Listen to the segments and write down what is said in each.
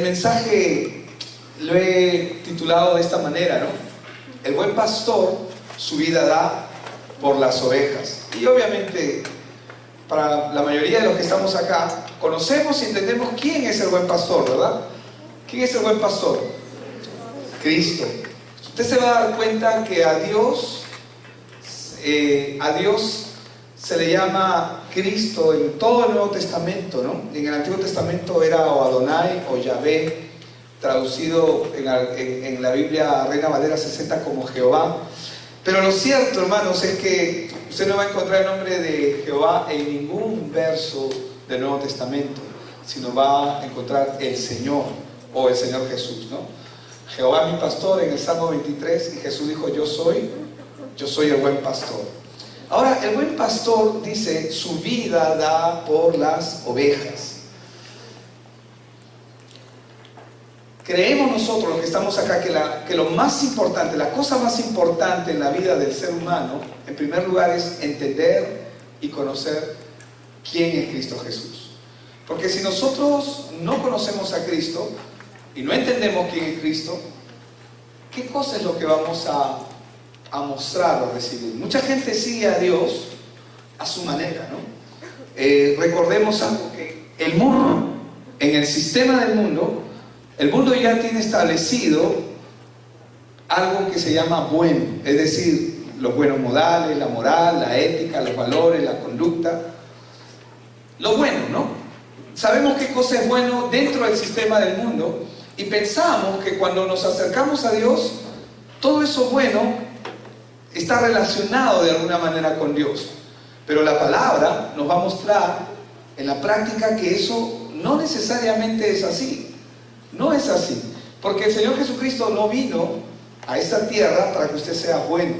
mensaje lo he titulado de esta manera, ¿no? El buen pastor su vida da por las ovejas. Y obviamente, para la mayoría de los que estamos acá, conocemos y entendemos quién es el buen pastor, ¿verdad? ¿Quién es el buen pastor? Cristo. Usted se va a dar cuenta que a Dios se le llama Cristo en todo el Nuevo Testamento, ¿no? En el Antiguo Testamento era o Adonai o Yahvé, traducido en la Biblia Reina Valera 60 como Jehová. Pero lo cierto, hermanos, es que usted no va a encontrar el nombre de Jehová en ningún verso del Nuevo Testamento, sino va a encontrar el Señor o el Señor Jesús, ¿no? Jehová es mi pastor en el Salmo 23, y Jesús dijo: yo soy el buen pastor. Ahora, el buen pastor dice: su vida da por las ovejas. Creemos nosotros, los que estamos acá, que lo más importante, la cosa más importante en la vida del ser humano, en primer lugar, es entender y conocer quién es Cristo Jesús. Porque si nosotros no conocemos a Cristo y no entendemos quién es Cristo, ¿qué cosa es lo que vamos a mostrar o recibir? Mucha gente sigue a Dios a su manera, ¿no? Recordemos algo, que el mundo, en el sistema del mundo, el mundo ya tiene establecido algo que se llama bueno, es decir, los buenos modales, la moral, la ética, los valores, la conducta, lo bueno, ¿no? Sabemos qué cosa es bueno dentro del sistema del mundo y pensamos que cuando nos acercamos a Dios, todo eso bueno está relacionado de alguna manera con Dios. Pero la palabra nos va a mostrar en la práctica que eso no necesariamente es así. No es así, porque el Señor Jesucristo no vino a esta tierra para que usted sea bueno.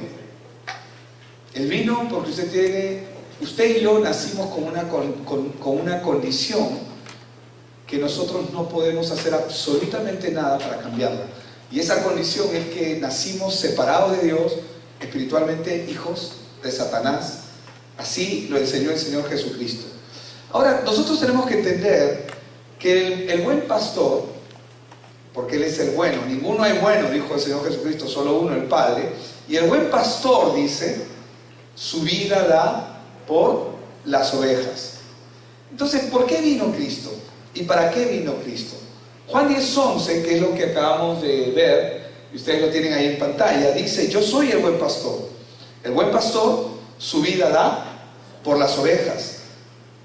Él vino porque usted y yo nacimos con una condición que nosotros no podemos hacer absolutamente nada para cambiarla. Y esa condición es que nacimos separados de Dios, espiritualmente hijos de Satanás. Así lo enseñó el Señor Jesucristo. Ahora, nosotros tenemos que entender que el buen pastor, porque Él es el bueno, ninguno hay bueno, dijo el Señor Jesucristo, solo uno, el Padre. Y el buen pastor, dice, su vida da por las ovejas. Entonces, ¿por qué vino Cristo? ¿Y para qué vino Cristo? Juan 10:11, que es lo que acabamos de ver, y ustedes lo tienen ahí en pantalla, dice: yo soy el buen pastor. El buen pastor su vida da por las ovejas.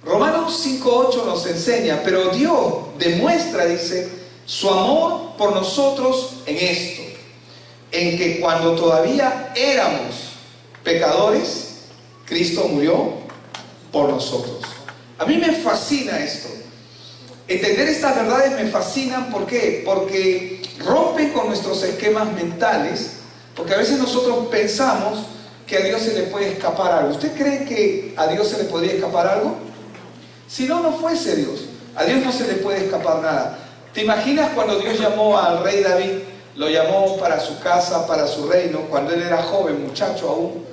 Romanos 5:8 nos enseña: pero Dios demuestra, dice, su amor por nosotros en esto, en que cuando todavía éramos pecadores, Cristo murió por nosotros. A mí me fascina esto. Entender estas verdades me fascinan. ¿Por qué? Porque rompen con nuestros esquemas mentales, porque a veces nosotros pensamos que a Dios se le puede escapar algo. ¿Usted cree que a Dios se le podría escapar algo? Si no fuese Dios, a Dios no se le puede escapar nada. ¿Te imaginas cuando Dios llamó al rey David? Lo llamó para su casa, para su reino, cuando él era joven, muchacho aún.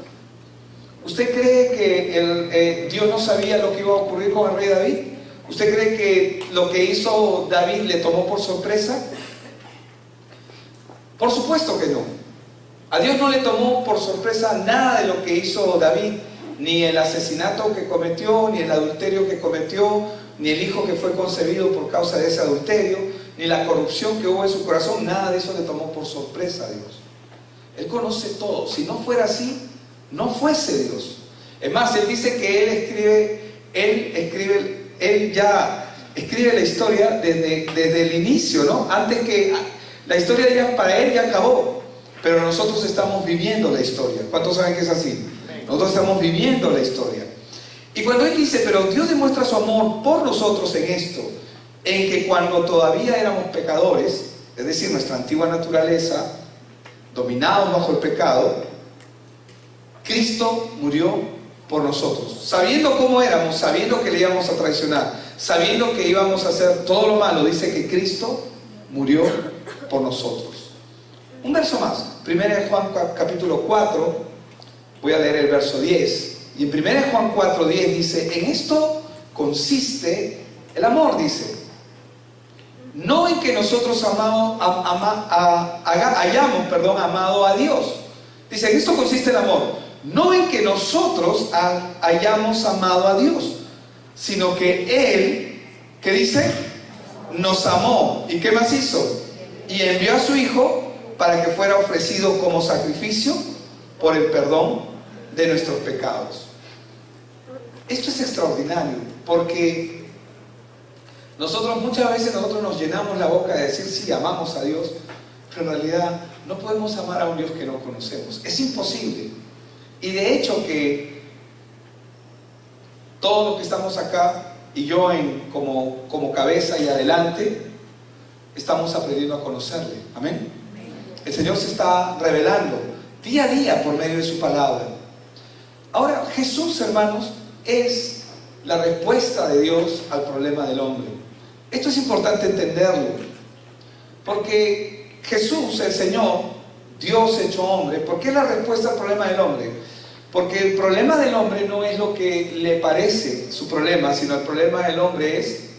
¿Usted cree que Dios no sabía lo que iba a ocurrir con el rey David? ¿Usted cree que lo que hizo David le tomó por sorpresa? Por supuesto que no. A Dios no le tomó por sorpresa nada de lo que hizo David, ni el asesinato que cometió, ni el adulterio que cometió, ni el hijo que fue concebido por causa de ese adulterio, ni la corrupción que hubo en su corazón. Nada de eso le tomó por sorpresa a Dios. Él conoce todo. Si no fuera así, no fuese Dios. Es más, Él dice que Él ya escribe la historia desde el inicio, ¿no? Antes que la historia ya para Él ya acabó, pero nosotros estamos viviendo la historia. ¿Cuántos saben que es así? Nosotros estamos viviendo la historia. Y cuando Él dice: pero Dios demuestra su amor por nosotros en esto, en que cuando todavía éramos pecadores, es decir, nuestra antigua naturaleza, dominados bajo el pecado, Cristo murió por nosotros, sabiendo cómo éramos, sabiendo que le íbamos a traicionar, sabiendo que íbamos a hacer todo lo malo. Dice que Cristo murió por nosotros. Un verso más, 1 Juan capítulo 4, voy a leer el verso 10. Y en 1 Juan 4:10 dice: en esto consiste el amor, dice. no en que nosotros hayamos amado a Dios. Dice, en esto consiste el amor, no en que nosotros hayamos amado a Dios, sino que Él, ¿qué dice? Nos amó. ¿Y qué más hizo? Y envió a su Hijo para que fuera ofrecido como sacrificio por el perdón de nuestros pecados. Esto es extraordinario, porque muchas veces nosotros nos llenamos la boca de decir sí, amamos a Dios, pero en realidad no podemos amar a un Dios que no conocemos. Es imposible. Y de hecho que todos los que estamos acá y yo como cabeza y adelante estamos aprendiendo a conocerle. Amén. El Señor se está revelando día a día por medio de su palabra. Ahora, Jesús, hermanos, es la respuesta de Dios al problema del hombre. Esto es importante entenderlo, porque Jesús, el Señor, Dios hecho hombre, ¿por qué es la respuesta al problema del hombre? Porque el problema del hombre no es lo que le parece su problema, sino el problema del hombre es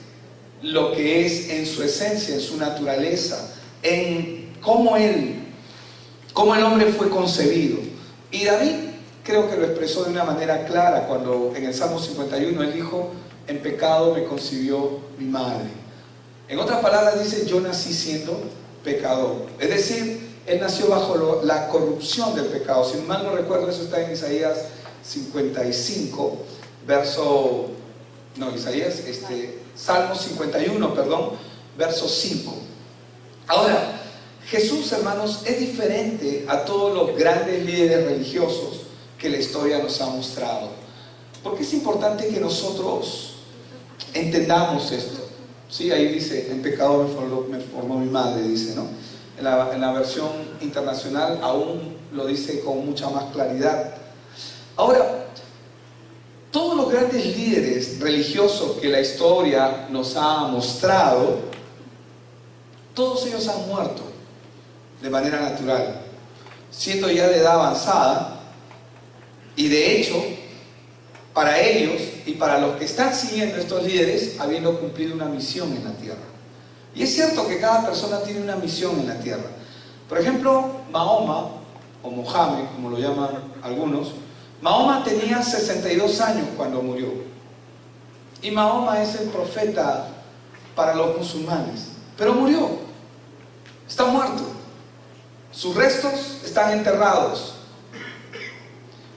lo que es en su esencia, en su naturaleza, en cómo el hombre fue concebido. Y David creo que lo expresó de una manera clara cuando en el Salmo 51 él dijo: en pecado me concibió mi madre. En otras palabras dice: yo nací siendo pecador. Es decir, él nació bajo la corrupción del pecado. Si mal no recuerdo, eso está en Isaías 55, Salmo 51, verso 5. Ahora, Jesús, hermanos, es diferente a todos los grandes líderes religiosos que la historia nos ha mostrado. Porque es importante que nosotros entendamos esto. Sí, ahí dice: en pecado me formó mi madre, dice, ¿no? En la versión internacional aún lo dice con mucha más claridad. Ahora, todos los grandes líderes religiosos que la historia nos ha mostrado, todos ellos han muerto de manera natural, siendo ya de edad avanzada. Y de hecho, para ellos y para los que están siguiendo estos líderes, habiendo cumplido una misión en la tierra. Y es cierto que cada persona tiene una misión en la tierra. Por ejemplo, Mahoma, o Mohammed, como lo llaman algunos, Mahoma tenía 62 años cuando murió. Y Mahoma es el profeta para los musulmanes. Pero murió. Está muerto. Sus restos están enterrados.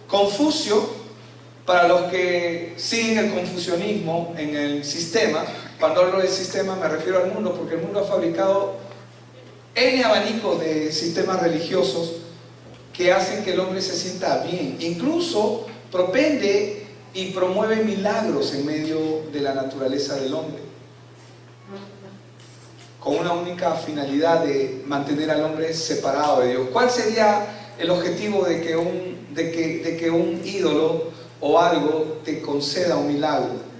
Confucio, para los que siguen el confucianismo en el sistema, cuando hablo del sistema me refiero al mundo, porque el mundo ha fabricado N abanicos de sistemas religiosos que hacen que el hombre se sienta bien. Incluso propende y promueve milagros en medio de la naturaleza del hombre, con una única finalidad de mantener al hombre separado de Dios. ¿Cuál sería el objetivo de que un ídolo o algo te conceda un milagro?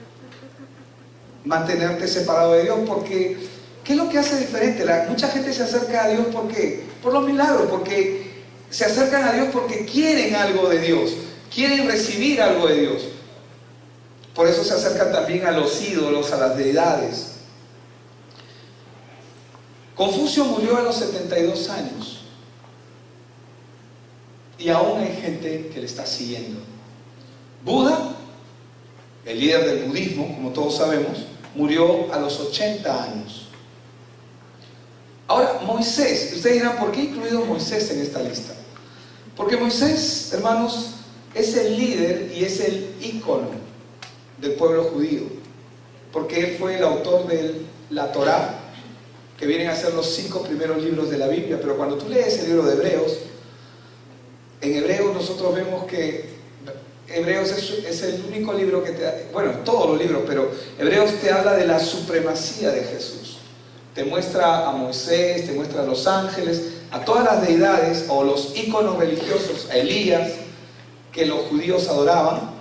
Mantenerte separado de Dios. Porque ¿qué es lo que hace diferente? Mucha gente se acerca a Dios, ¿por qué? Por los milagros, porque se acercan a Dios porque quieren algo de Dios, quieren recibir algo de Dios. Por eso se acercan también a los ídolos, a las deidades. Confucio murió a los 72 años y aún hay gente que le está siguiendo. Buda, el líder del budismo, como todos sabemos, murió a los 80 años. Ahora, Moisés, ustedes dirán: ¿por qué he incluido Moisés en esta lista? Porque Moisés, hermanos, es el líder y es el ícono del pueblo judío, porque él fue el autor de la Torá, que vienen a ser los 5 primeros libros de la Biblia. Pero cuando tú lees el libro de Hebreos, en Hebreos nosotros vemos que Hebreos es el único libro que todos los libros, pero Hebreos te habla de la supremacía de Jesús. Te muestra a Moisés, te muestra a los ángeles, a todas las deidades o los íconos religiosos, a Elías, que los judíos adoraban,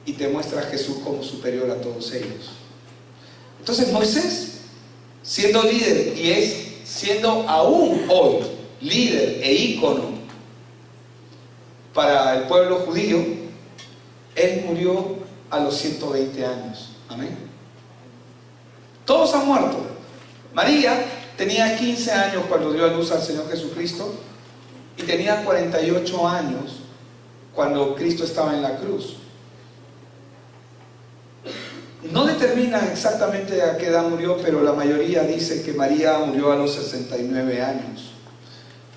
y te muestra a Jesús como superior a todos ellos. Entonces Moisés, siendo líder, y siendo aún hoy líder e ícono para el pueblo judío, él murió a los 120 años. Amén. Todos han muerto. María tenía 15 años cuando dio a luz al Señor Jesucristo y tenía 48 años cuando Cristo estaba en la cruz. No determina exactamente a qué edad murió, pero la mayoría dice que María murió a los 69 años.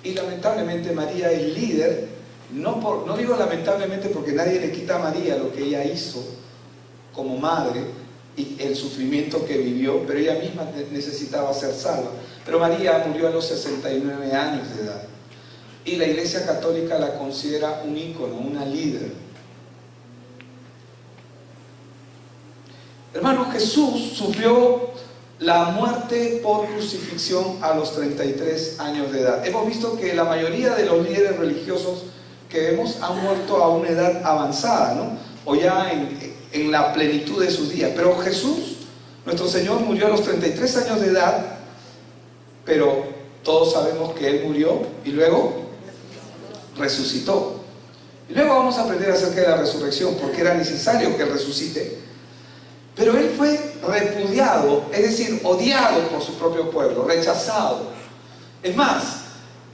Y lamentablemente María es líder, no digo lamentablemente porque nadie le quita a María lo que ella hizo como madre y el sufrimiento que vivió, pero ella misma necesitaba ser salva. Pero María murió a los 69 años de edad. Y la Iglesia Católica la considera un ícono, una líder. Hermano, Jesús sufrió la muerte por crucifixión a los 33 años de edad. Hemos visto que la mayoría de los líderes religiosos que vemos han muerto a una edad avanzada, ¿no? O ya en la plenitud de sus días. Pero Jesús, nuestro Señor, murió a los 33 años de edad, pero todos sabemos que Él murió y luego resucitó. Y luego vamos a aprender acerca de la resurrección, porque era necesario que Él resucite. Pero Él fue repudiado, es decir, odiado por su propio pueblo, rechazado. Es más,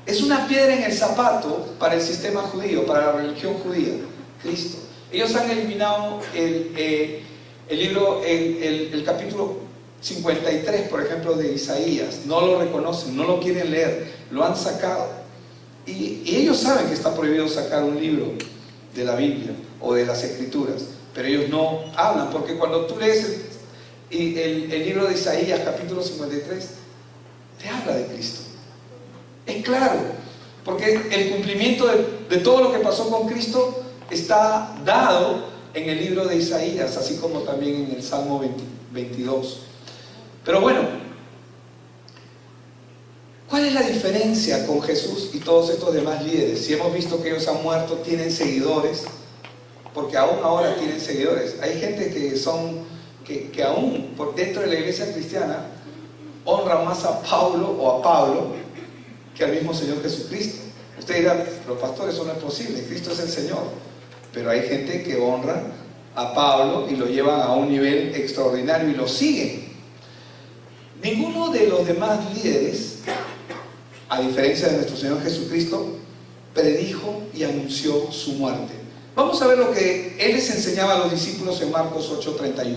es una piedra en el zapato para el sistema judío, para la religión judía, Cristo. Ellos han eliminado el capítulo 53, por ejemplo, de Isaías. No lo reconocen, no lo quieren leer, lo han sacado. Y ellos saben que está prohibido sacar un libro de la Biblia o de las Escrituras. Pero ellos no hablan, porque cuando tú lees el libro de Isaías, capítulo 53, te habla de Cristo. Es claro, porque el cumplimiento de todo lo que pasó con Cristo está dado en el libro de Isaías, así como también en el Salmo 22. Pero bueno, ¿cuál es la diferencia con Jesús y todos estos demás líderes? Si hemos visto que ellos han muerto, tienen seguidores, porque aún ahora tienen seguidores. Hay gente que aún por dentro de la iglesia cristiana honra más a Pablo o a Pablo que al mismo Señor Jesucristo. Usted dirá, pero pastor, eso no es posible, Cristo es el Señor. Pero hay gente que honra a Pablo y lo llevan a un nivel extraordinario y lo siguen. Ninguno de los demás líderes, a diferencia de nuestro Señor Jesucristo, predijo y anunció su muerte. Vamos a ver lo que Él les enseñaba a los discípulos en Marcos 8:31.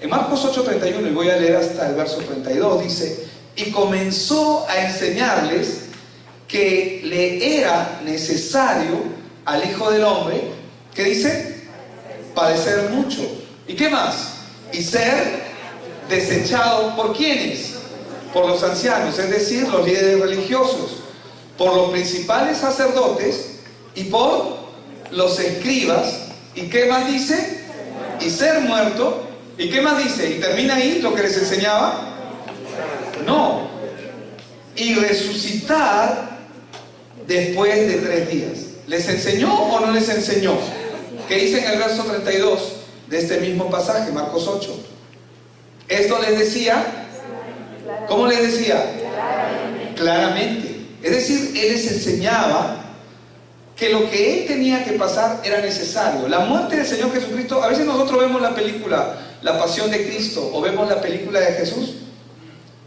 En Marcos 8:31, y voy a leer hasta el verso 32, dice: y comenzó a enseñarles que le era necesario al Hijo del Hombre, ¿qué dice? Padecer mucho. ¿Y qué más? Y ser desechado, ¿por quiénes? Por los ancianos, es decir, los líderes religiosos, por los principales sacerdotes y por los escribas. ¿Y qué más dice? Y ser muerto. ¿Y qué más dice? ¿Y termina ahí lo que les enseñaba? No. Y resucitar después de 3 días. ¿Les enseñó o no les enseñó? ¿Qué dice en el verso 32 de este mismo pasaje, Marcos 8? Esto les decía, ¿cómo les decía? Claramente. Es decir, Él les enseñaba que lo que Él tenía que pasar era necesario. La muerte del Señor Jesucristo, a veces nosotros vemos la película La Pasión de Cristo o vemos la película de Jesús,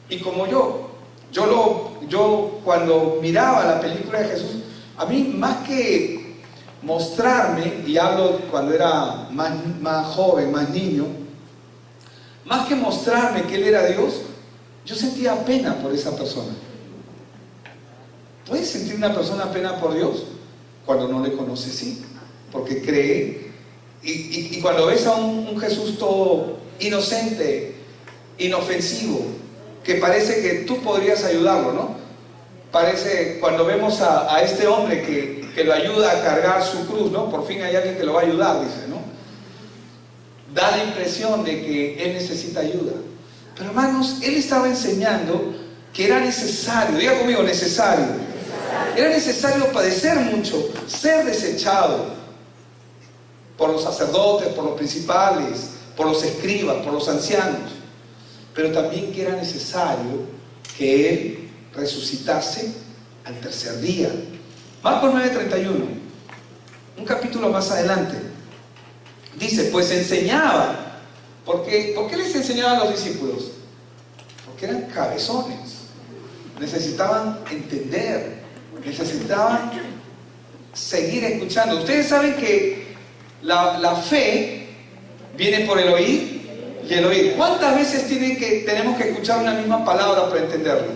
y como yo cuando miraba la película de Jesús, a mí más que mostrarme, y hablo cuando era más joven, más niño, más que mostrarme que Él era Dios, yo sentía pena por esa persona. ¿Puede sentir una persona pena por Dios? Cuando no le conoce, sí, porque cree. Y cuando ves a un Jesús todo inocente, inofensivo, que parece que tú podrías ayudarlo, ¿no? Parece, cuando vemos a este hombre que lo ayuda a cargar su cruz, ¿no? Por fin hay alguien que lo va a ayudar, dice, ¿no? Da la impresión de que él necesita ayuda. Pero hermanos, Él estaba enseñando que era necesario, diga conmigo, necesario. Era necesario padecer mucho, ser desechado por los sacerdotes, por los principales, por los escribas, por los ancianos, pero también que era necesario que Él resucitase al 3er día. Marcos 9:31, un capítulo más adelante, dice, pues enseñaba. ¿Por qué les enseñaba a los discípulos? Porque eran cabezones, necesitaban entender, necesitaban seguir escuchando. Ustedes saben que la fe viene por el oír y el oír. ¿Cuántas veces tenemos que escuchar una misma palabra para entenderla?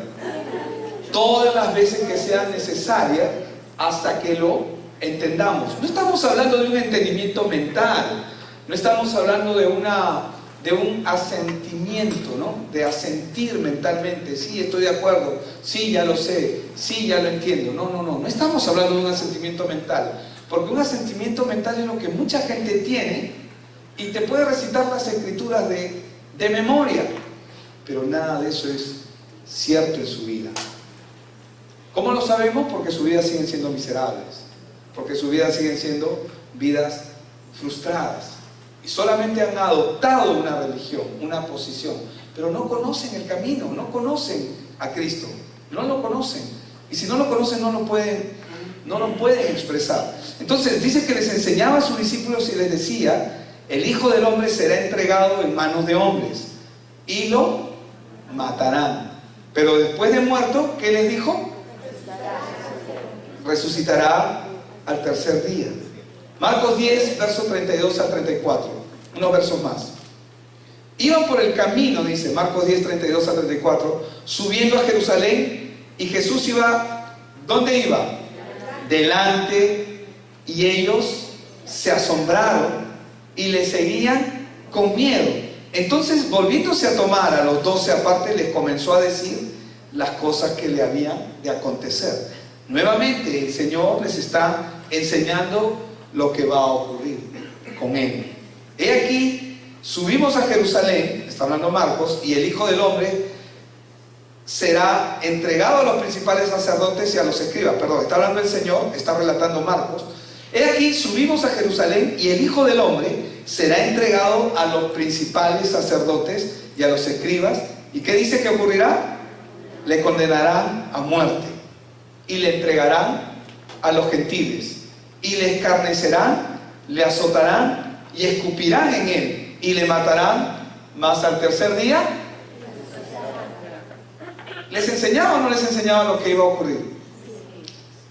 Todas las veces que sea necesaria hasta que lo entendamos. No estamos hablando de un entendimiento mental, no estamos hablando de un asentimiento, ¿no? De asentir mentalmente. Sí, estoy de acuerdo, sí, ya lo sé, sí, ya lo entiendo. No estamos hablando de un asentimiento mental, porque un asentimiento mental es lo que mucha gente tiene y te puede recitar las escrituras de memoria, pero nada de eso es cierto en su vida. ¿Cómo lo sabemos? Porque sus vidas siguen siendo miserables, porque sus vidas siguen siendo vidas frustradas. Y solamente han adoptado una religión, una posición, pero no conocen el camino, no conocen a Cristo, no lo conocen. Y si no lo conocen, no lo pueden expresar. Entonces dice que les enseñaba a sus discípulos y les decía: el Hijo del Hombre será entregado en manos de hombres y lo matarán. Pero después de muerto, ¿qué les dijo? Resucitará al tercer día. Marcos 10, versos 32 al 34. Unos versos más. Iban por el camino, dice Marcos 10, 32 al 34, subiendo a Jerusalén, y Jesús iba, ¿dónde iba? Delante, y ellos se asombraron y le seguían con miedo. Entonces, volviéndose a tomar a los 12 aparte, les comenzó a decir las cosas que le habían de acontecer. Nuevamente el Señor les está enseñando lo que va a ocurrir con Él. He aquí, subimos a Jerusalén, está hablando Marcos, y el Hijo del Hombre será entregado a los principales sacerdotes y a los escribas. Perdón, está hablando el Señor, está relatando Marcos. He aquí, subimos a Jerusalén, y el Hijo del Hombre será entregado a los principales sacerdotes y a los escribas. ¿Y qué dice que ocurrirá? Le condenarán a muerte y le entregarán a los gentiles, y le escarnecerán, le azotarán y escupirán en él, y le matarán, mas al tercer día. ¿Les enseñaba o no les enseñaba lo que iba a ocurrir?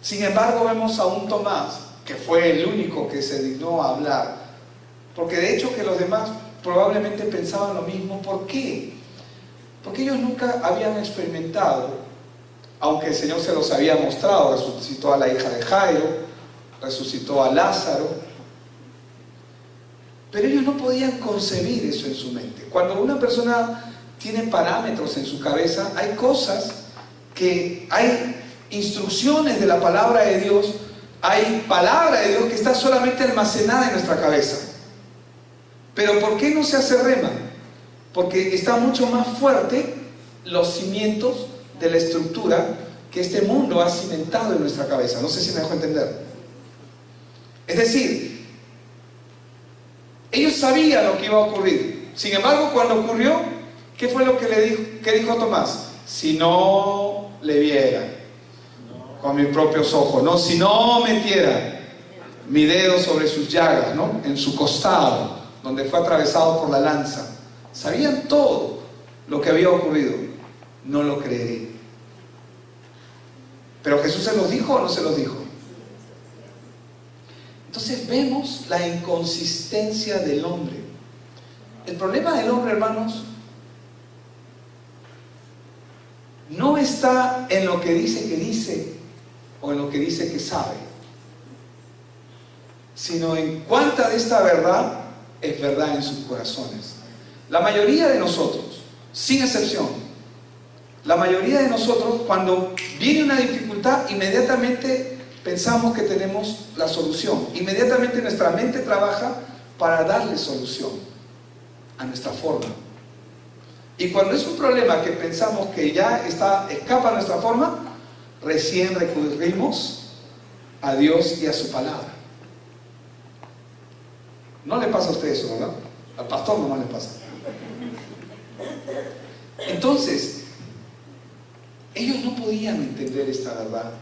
Sin embargo, vemos a un Tomás, que fue el único que se dignó a hablar, porque de hecho que los demás probablemente pensaban lo mismo. ¿Por qué? Porque ellos nunca habían experimentado, aunque el Señor se los había mostrado. Resucitó a la hija de Jairo, resucitó a Lázaro, pero ellos no podían concebir eso en su mente. Cuando una persona tiene parámetros en su cabeza, hay cosas hay instrucciones de la palabra de Dios, hay palabra de Dios que está solamente almacenada en nuestra cabeza. Pero ¿por qué no se hace rema? Porque está mucho más fuerte los cimientos de la estructura que este mundo ha cimentado en nuestra cabeza. No sé si me dejo entender. Es decir, ellos sabían lo que iba a ocurrir. Sin embargo, cuando ocurrió, ¿qué fue lo que dijo Tomás? Si no le viera con mis propios ojos, ¿no? Si no metiera mi dedo sobre sus llagas, ¿no? En su costado, donde fue atravesado por la lanza. Sabían todo lo que había ocurrido. No lo creeré. ¿Pero Jesús se los dijo o no se los dijo? Entonces vemos la inconsistencia del hombre. El problema del hombre, hermanos, no está en lo que dice o en lo que dice que sabe, sino en cuánta de esta verdad es verdad en sus corazones. La mayoría de nosotros, sin excepción, la mayoría de nosotros, cuando viene una dificultad, inmediatamente pensamos que tenemos la solución. Inmediatamente nuestra mente trabaja para darle solución a nuestra forma. Y cuando es un problema que pensamos que ya escapa a nuestra forma, recién recurrimos a Dios y a su palabra. No le pasa a usted eso, ¿verdad? Al pastor no le pasa. Entonces, ellos no podían entender esta verdad.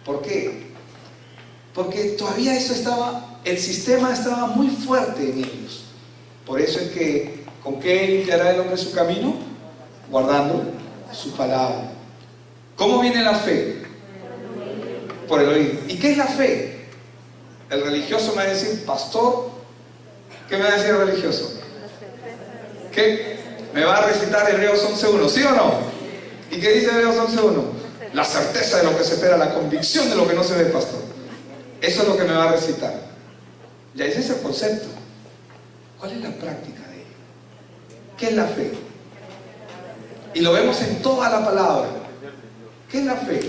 ¿Por qué? Porque todavía el sistema estaba muy fuerte en ellos. Por eso es que, ¿con qué limpiará el hombre su camino? guardando su palabra. ¿Cómo viene la fe? Por el oír. ¿Y qué es la fe? El religioso me va a decir, pastor, ¿qué me va a decir el religioso? ¿Qué? Me va a recitar Hebreos 11.1, ¿sí o no? ¿Y qué dice Hebreos 11.1? La certeza de lo que se espera, la convicción de lo que no se ve, pastor. Eso es lo que me va a recitar. Ya ese es el concepto. ¿Cuál es la práctica de ello? ¿Qué es la fe? Y lo vemos en toda la palabra. ¿Qué es la fe?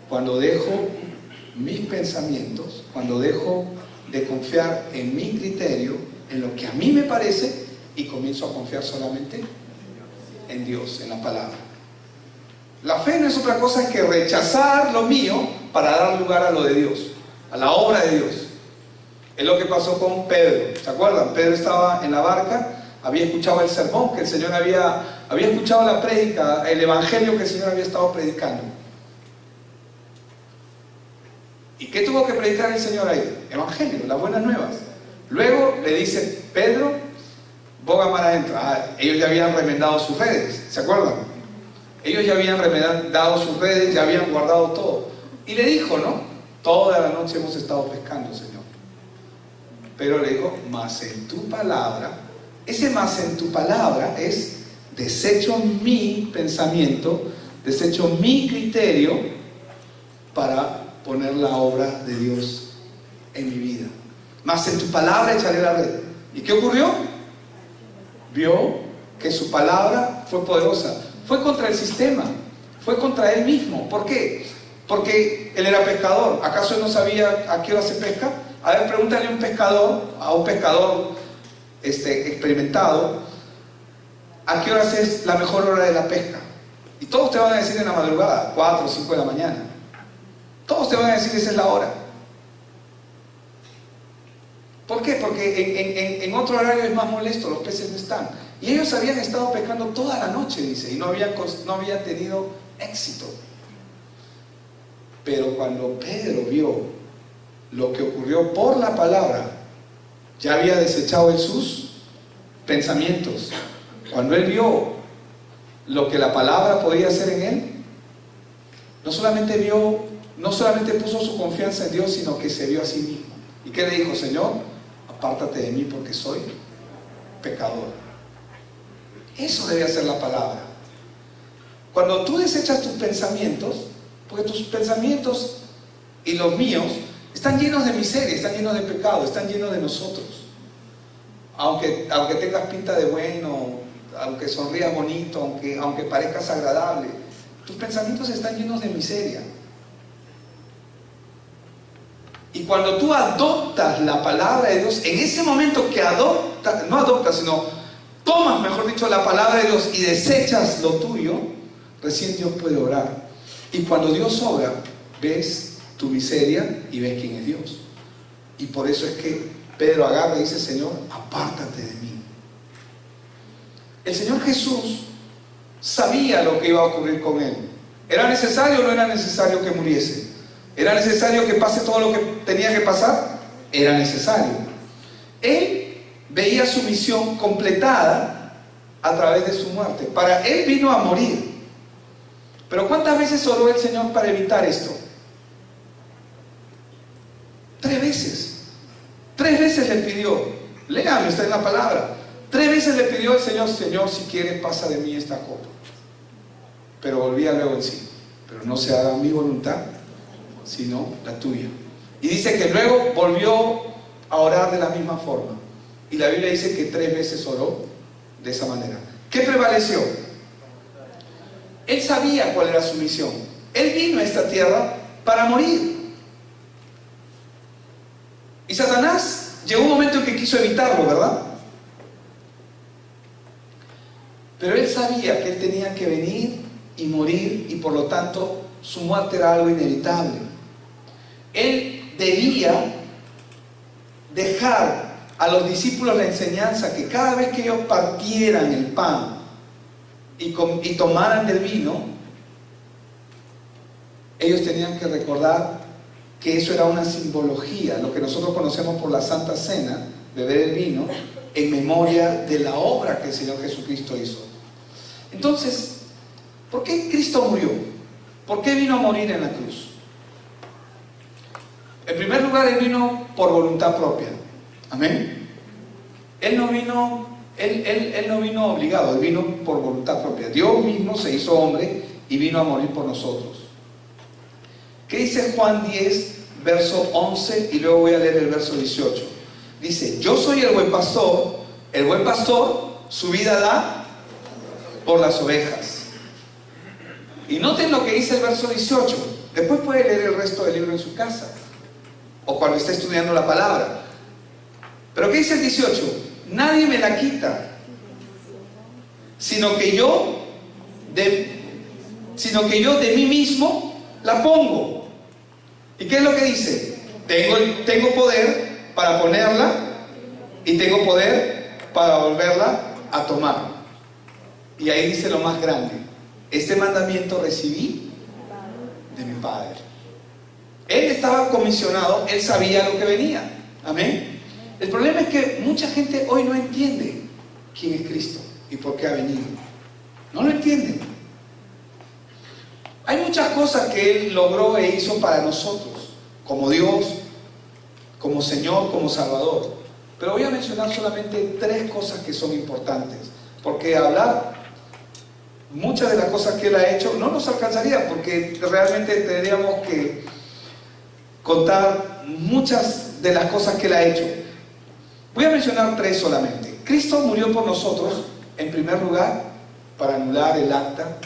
Cuando dejo mis pensamientos, cuando dejo de confiar en mi criterio, en lo que a mí me parece, y comienzo a confiar solamente en Dios, en la palabra. La fe no es otra cosa que rechazar lo mío para dar lugar a lo de Dios, a la obra de Dios. Es lo que pasó con Pedro. ¿Se acuerdan? Pedro estaba en la barca, había escuchado el sermón que el Señor había escuchado la prédica, el evangelio que el Señor había estado predicando. ¿Y qué tuvo que predicar el Señor ahí? Evangelio, las buenas nuevas. Luego le dice, Pedro, boga mar adentro. Ellos ya habían remendado sus redes, ¿se acuerdan? Ellos ya habían remendado sus redes, ya habían guardado todo. Y le dijo, ¿no? Toda la noche hemos estado pescando, Señor. Pero le dijo, mas en tu palabra, ese mas en tu palabra es desecho mi pensamiento, desecho mi criterio para poner la obra de Dios en mi vida. Mas en tu palabra echaré la red. ¿Y qué ocurrió? Vio que su palabra fue poderosa. Fue contra el sistema, fue contra él mismo. ¿Por qué? Porque él era pescador. ¿Acaso él no sabía a qué hora se pesca? A ver, pregúntale a un pescador experimentado, ¿a qué horas es la mejor hora de la pesca? Y todos te van a decir en la madrugada, 4 o 5 de la mañana. Todos te van a decir esa es la hora. ¿Por qué? Porque en otro horario es más molesto, los peces no están. Y ellos habían estado pescando toda la noche, dice, y no habían tenido éxito. Pero cuando Pedro vio lo que ocurrió por la palabra, ya había desechado en sus pensamientos. Cuando él vio lo que la palabra podía hacer en él, no solamente puso su confianza en Dios, sino que se vio a sí mismo. ¿Y qué le dijo? Señor, apártate de mí porque soy pecador. Eso debe hacer la palabra. Cuando tú desechas tus pensamientos, porque tus pensamientos y los míos están llenos de miseria, están llenos de pecado, están llenos de nosotros. Aunque tengas pinta de bueno, aunque sonrías bonito, aunque parezcas agradable, tus pensamientos están llenos de miseria. Y cuando tú adoptas la palabra de Dios, en ese momento que tomas, mejor dicho, la palabra de Dios y desechas lo tuyo, recién Dios puede obrar. Y cuando Dios obra, ves tu miseria y ves quién es Dios. Y por eso es que Pedro agarra y dice, Señor, apártate de mí. El Señor Jesús sabía lo que iba a ocurrir con él. ¿Era necesario o no era necesario que muriese? ¿Era necesario que pase todo lo que tenía que pasar? Era necesario. Él veía su misión completada a través de su muerte. Para él vino a morir. Pero ¿cuántas veces oró el Señor para evitar esto? 3 veces. 3 veces le pidió. Léame, está en la palabra. 3 veces le pidió al Señor, Señor, si quieres pasa de mí esta copa. Pero volvía luego en sí. Pero no se haga mi voluntad, sino la tuya. Y dice que luego volvió a orar de la misma forma. Y la Biblia dice que 3 veces oró de esa manera. ¿Qué prevaleció? Él sabía cuál era su misión. Él vino a esta tierra para morir. Y Satanás llegó un momento en que quiso evitarlo, ¿verdad? Pero él sabía que él tenía que venir y morir, y por lo tanto su muerte era algo inevitable. Él debía dejar a los discípulos la enseñanza que cada vez que ellos partieran el pan y tomaran del vino, ellos tenían que recordar que eso era una simbología, lo que nosotros conocemos por la Santa Cena, beber el vino, en memoria de la obra que el Señor Jesucristo hizo. Entonces, ¿por qué Cristo murió? ¿Por qué vino a morir en la cruz? En primer lugar, Él vino por voluntad propia. Amén. Él no vino obligado, Él vino por voluntad propia. Dios mismo se hizo hombre y vino a morir por nosotros. ¿Qué dice Juan 10, verso 11? Y luego voy a leer el verso 18. Dice: yo soy el buen pastor su vida da por las ovejas. Y noten lo que dice el verso 18. Después puede leer el resto del libro en su casa o cuando esté estudiando la palabra. Pero ¿qué dice el 18? Nadie me la quita, sino que yo de mí mismo la pongo. ¿Y qué es lo que dice? Tengo poder para ponerla y tengo poder para volverla a tomar. Y ahí dice lo más grande: este mandamiento recibí de mi Padre. Él estaba comisionado, Él sabía lo que venía. Amén. El problema es que mucha gente hoy no entiende quién es Cristo y por qué ha venido. No lo entienden. Hay muchas cosas que Él logró e hizo para nosotros, como Dios, como Señor, como Salvador. Pero voy a mencionar solamente 3 cosas que son importantes, porque hablar muchas de las cosas que Él ha hecho no nos alcanzaría, porque realmente tendríamos que contar muchas de las cosas que Él ha hecho. Voy a mencionar 3 solamente. Cristo murió por nosotros, en primer lugar, para anular el acta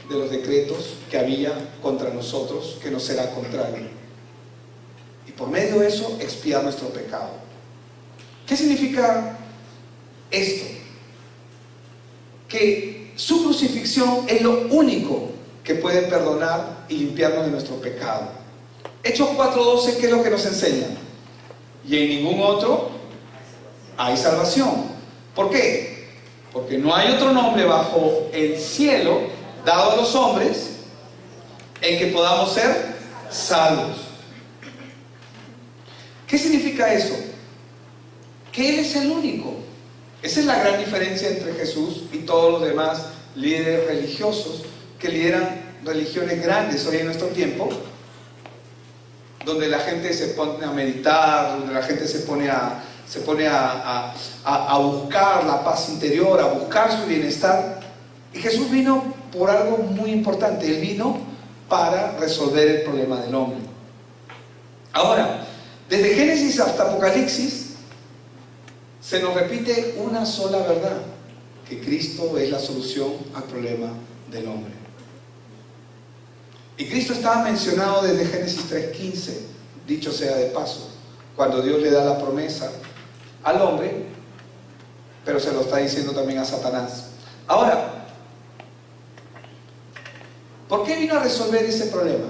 de los decretos que había contra nosotros, que nos era contrario, y por medio de eso expiar nuestro pecado. ¿Qué significa esto? Que su crucifixión es lo único que puede perdonar y limpiarnos de nuestro pecado. Hechos 4:12, ¿qué es lo que nos enseña? Y en ningún otro hay salvación. ¿Por qué? Porque no hay otro nombre bajo el cielo dado a los hombres en que podamos ser salvos. ¿Qué significa eso? Que Él es el único. Esa es la gran diferencia entre Jesús y todos los demás líderes religiosos que lideran religiones grandes hoy en nuestro tiempo, donde la gente se pone a meditar, donde la gente se pone a buscar la paz interior, a buscar su bienestar. Y Jesús vino por algo muy importante. Él vino para resolver el problema del hombre. Ahora, desde Génesis hasta Apocalipsis se nos repite una sola verdad: que Cristo es la solución al problema del hombre. Y Cristo estaba mencionado desde Génesis 3:15, dicho sea de paso, cuando Dios le da la promesa al hombre, pero se lo está diciendo también a Satanás. Ahora, ¿por qué vino a resolver ese problema?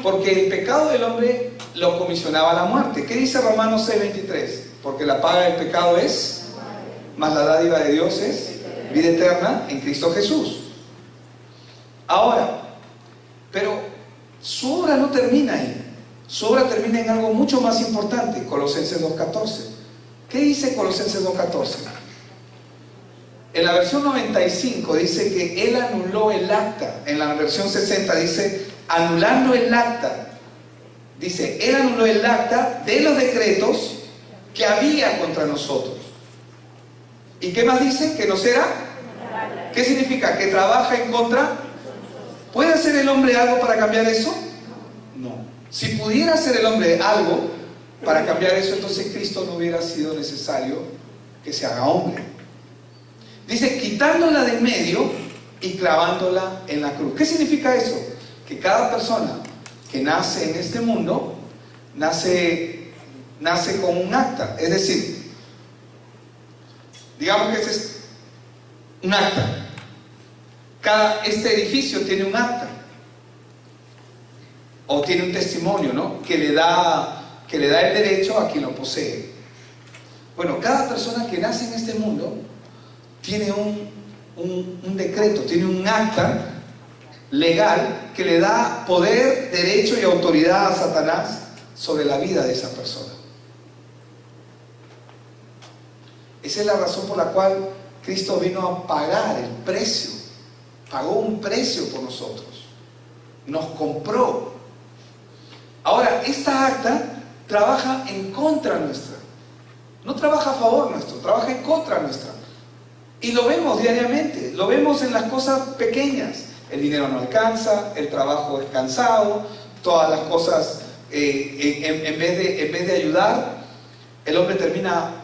Porque el pecado del hombre lo comisionaba a la muerte. ¿Qué dice Romanos 6:23? Porque la paga del pecado es, mas la dádiva de Dios es vida eterna en Cristo Jesús. Ahora, pero su obra no termina ahí. Su obra termina en algo mucho más importante. Colosenses 2:14. ¿Qué dice Colosenses 2:14? En la versión 95 dice que Él anuló el acta. En la versión 60 dice anulando el acta. Dice, Él anuló el acta de los decretos que había contra nosotros. ¿Y qué más dice? Que nos era. ¿Qué significa? Que trabaja en contra. ¿Puede hacer el hombre algo para cambiar eso? No. Si pudiera hacer el hombre algo para cambiar eso, entonces Cristo no hubiera sido necesario que se haga hombre. Dice, quitándola de en medio y clavándola en la cruz. ¿Qué significa eso? Que cada persona que nace en este mundo nace con un acta. Es decir, digamos que ese es un acta. Este edificio tiene un acta o tiene un testimonio, ¿no? que le da el derecho a quien lo posee. Bueno, cada persona que nace en este mundo tiene un decreto, tiene un acta legal que le da poder, derecho y autoridad a Satanás sobre la vida de esa persona. Esa es la razón por la cual Cristo vino a pagar el precio, pagó un precio por nosotros, nos compró. Ahora, esta acta trabaja en contra nuestra, no trabaja a favor nuestro, trabaja en contra nuestra. Y lo vemos diariamente, lo vemos en las cosas pequeñas. El dinero no alcanza, el trabajo es cansado, todas las cosas, en vez de ayudar, el hombre termina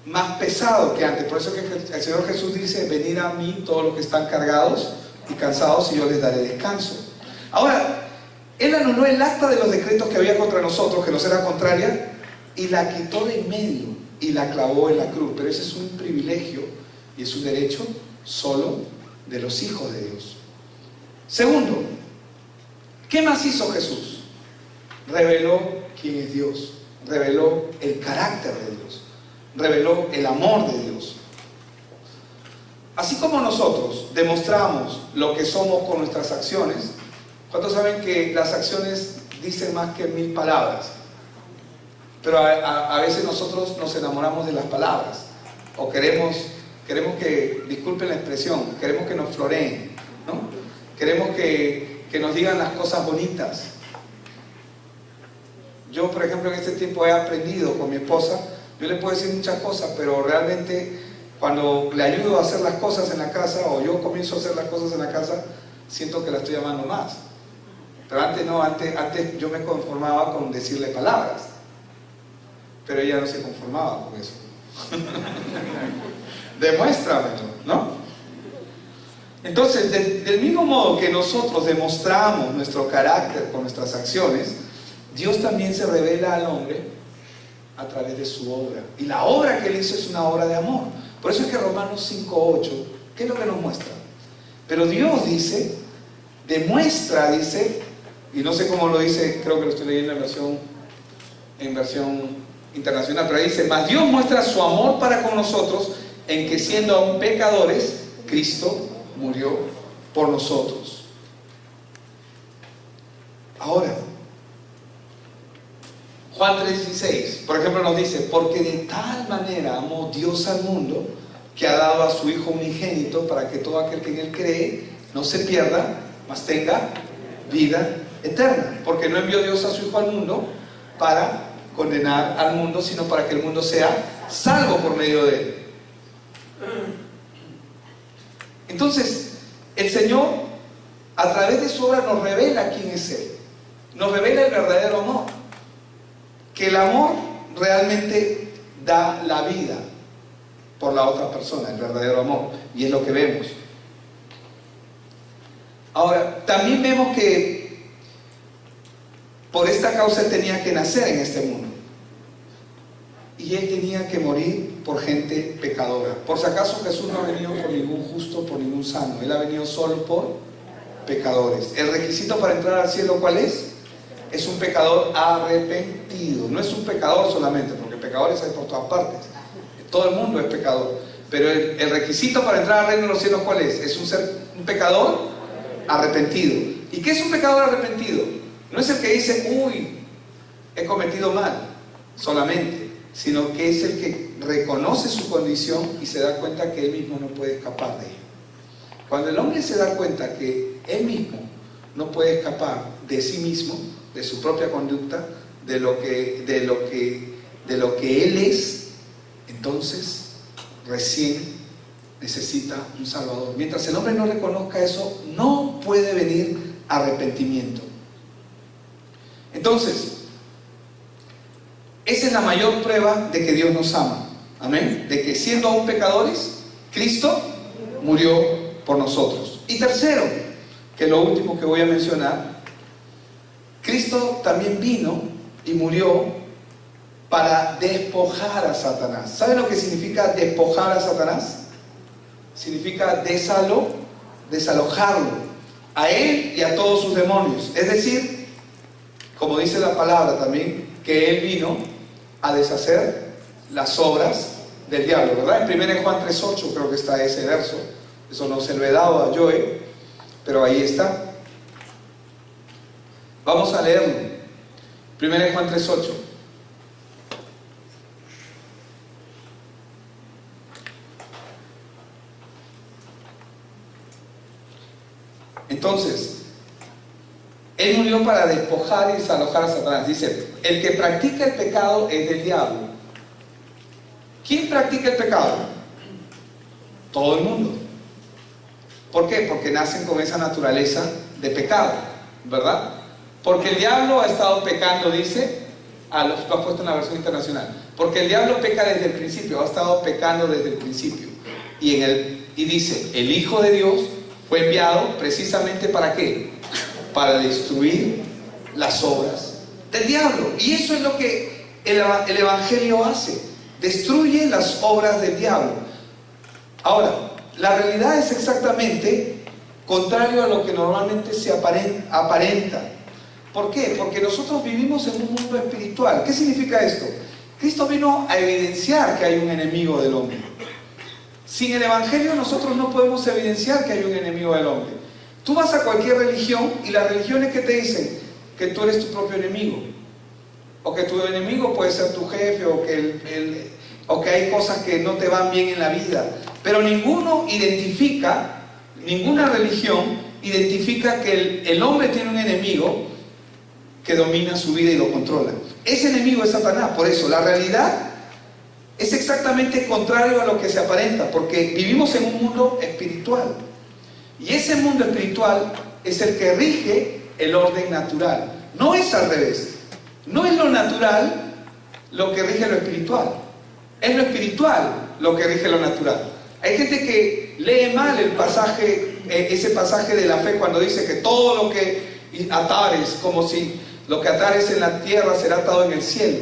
más pesado que antes. Por eso que el Señor Jesús dice: venid a mí todos los que están cargados y cansados y yo les daré descanso. Ahora, Él anuló el acta de los decretos que había contra nosotros, que nos era contraria, y la quitó de en medio y la clavó en la cruz. Pero ese es un privilegio y es un derecho solo de los hijos de Dios. Segundo, ¿qué más hizo Jesús? Reveló quién es Dios, reveló el carácter de Dios, reveló el amor de Dios. Así como nosotros demostramos lo que somos con nuestras acciones, ¿cuántos saben que las acciones dicen más que 1000 palabras? Pero a veces nosotros nos enamoramos de las palabras, o queremos que, disculpen la expresión, queremos que nos floreen, ¿no? Queremos que nos digan las cosas bonitas. Yo, por ejemplo, en este tiempo he aprendido con mi esposa, yo le puedo decir muchas cosas, pero realmente cuando le ayudo a hacer las cosas en la casa, o yo comienzo a hacer las cosas en la casa, siento que la estoy amando más. Pero antes no, antes yo me conformaba con decirle palabras. Pero ella no se conformaba con eso. Demuéstramelo, ¿no? Entonces, del mismo modo que nosotros demostramos nuestro carácter con nuestras acciones, Dios también se revela al hombre a través de su obra. Y la obra que Él hizo es una obra de amor. Por eso es que Romanos 5:8, ¿qué es lo que nos muestra? Pero Dios dice, demuestra, dice, y no sé cómo lo dice, creo que lo estoy leyendo en versión internacional, pero ahí dice: mas Dios muestra su amor para con nosotros en que, siendo aún pecadores, Cristo murió por nosotros. Ahora, Juan 3:16, por ejemplo, nos dice: porque de tal manera amó Dios al mundo, que ha dado a su Hijo unigénito, para que todo aquel que en Él cree no se pierda, mas tenga vida eterna. Porque no envió Dios a su Hijo al mundo para condenar al mundo, sino para que el mundo sea salvo por medio de Él. Entonces, el Señor, a través de su obra, nos revela quién es Él, nos revela el verdadero amor, que el amor realmente da la vida por la otra persona, el verdadero amor, y es lo que vemos. Ahora, también vemos que por esta causa Él tenía que nacer en este mundo, y Él tenía que morir por gente pecadora. Por si acaso, Jesús no ha venido por ningún justo, por ningún sano. Él ha venido solo por pecadores. El requisito para entrar al cielo, ¿cuál es? Es un pecador arrepentido. No es un pecador solamente, porque pecadores hay por todas partes. Todo el mundo es pecador. Pero el requisito para entrar al reino de los cielos, ¿cuál es? Es un pecador arrepentido. ¿Y qué es un pecador arrepentido? No es el que dice: uy, he cometido mal solamente, sino que es el que reconoce su condición y se da cuenta que él mismo no puede escapar de ello. Cuando el hombre se da cuenta que él mismo no puede escapar de sí mismo, de su propia conducta, de lo que él es, entonces recién necesita un Salvador. Mientras el hombre no reconozca eso, no puede venir arrepentimiento. Entonces, esa es la mayor prueba de que Dios nos ama. Amén. De que, siendo aún pecadores, Cristo murió por nosotros. Y tercero, que es lo último que voy a mencionar, Cristo también vino y murió para despojar a Satanás. ¿Saben lo que significa despojar a Satanás? Significa desalojarlo, a él y a todos sus demonios. Es decir, como dice la palabra también, que él vino a deshacer las obras del diablo, ¿verdad? En 1 Juan 3:8 creo que está ese verso. Eso no se lo he dado a Joe, pero ahí está. Vamos a leerlo. 1 Juan 3:8. Entonces, Él murió para despojar y desalojar a Satanás. Dice, el que practica el pecado es del diablo. ¿Quién practica el pecado? Todo el mundo. ¿Por qué? Porque nacen con esa naturaleza de pecado, ¿verdad? Porque el diablo ha estado pecando, dice, lo ha puesto en la versión internacional. Porque el diablo peca desde el principio, ha estado pecando desde el principio. Y dice, el Hijo de Dios fue enviado precisamente ¿para qué? Para destruir las obras del diablo. Y eso es lo que el Evangelio hace. Destruye las obras del diablo. Ahora, la realidad es exactamente contrario a lo que normalmente se aparenta. ¿Por qué? Porque nosotros vivimos en un mundo espiritual. ¿Qué significa esto? Cristo vino a evidenciar que hay un enemigo del hombre. Sin el Evangelio nosotros no podemos evidenciar que hay un enemigo del hombre. Tú vas a cualquier religión y las religiones que te dicen que tú eres tu propio enemigo, o que tu enemigo puede ser tu jefe, o que hay cosas que no te van bien en la vida, pero ninguna religión identifica que el hombre tiene un enemigo que domina su vida y lo controla. Ese enemigo es Satanás. Por eso la realidad es exactamente contrario a lo que se aparenta, porque vivimos en un mundo espiritual. Y ese mundo espiritual es el que rige el orden natural. No es al revés. No es lo natural lo que rige lo espiritual. Es lo espiritual lo que rige lo natural. Hay gente que lee mal el pasaje, ese pasaje de la fe, cuando dice que todo lo que atares, como si lo que atares en la tierra será atado en el cielo.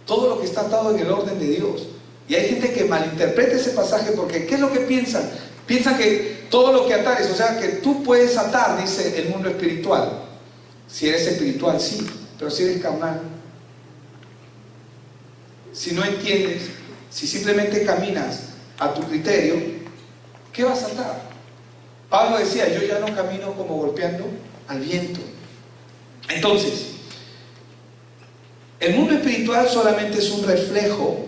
Todo lo que está atado en el orden de Dios. Y hay gente que malinterpreta ese pasaje porque ¿qué es lo que piensan? Piensan que todo lo que atares, o sea, que tú puedes atar, dice el mundo espiritual. Si eres espiritual, sí, pero si eres carnal, si no entiendes, si simplemente caminas a tu criterio, ¿qué vas a atar? Pablo decía, yo ya no camino como golpeando al viento. Entonces, el mundo espiritual solamente es un reflejo.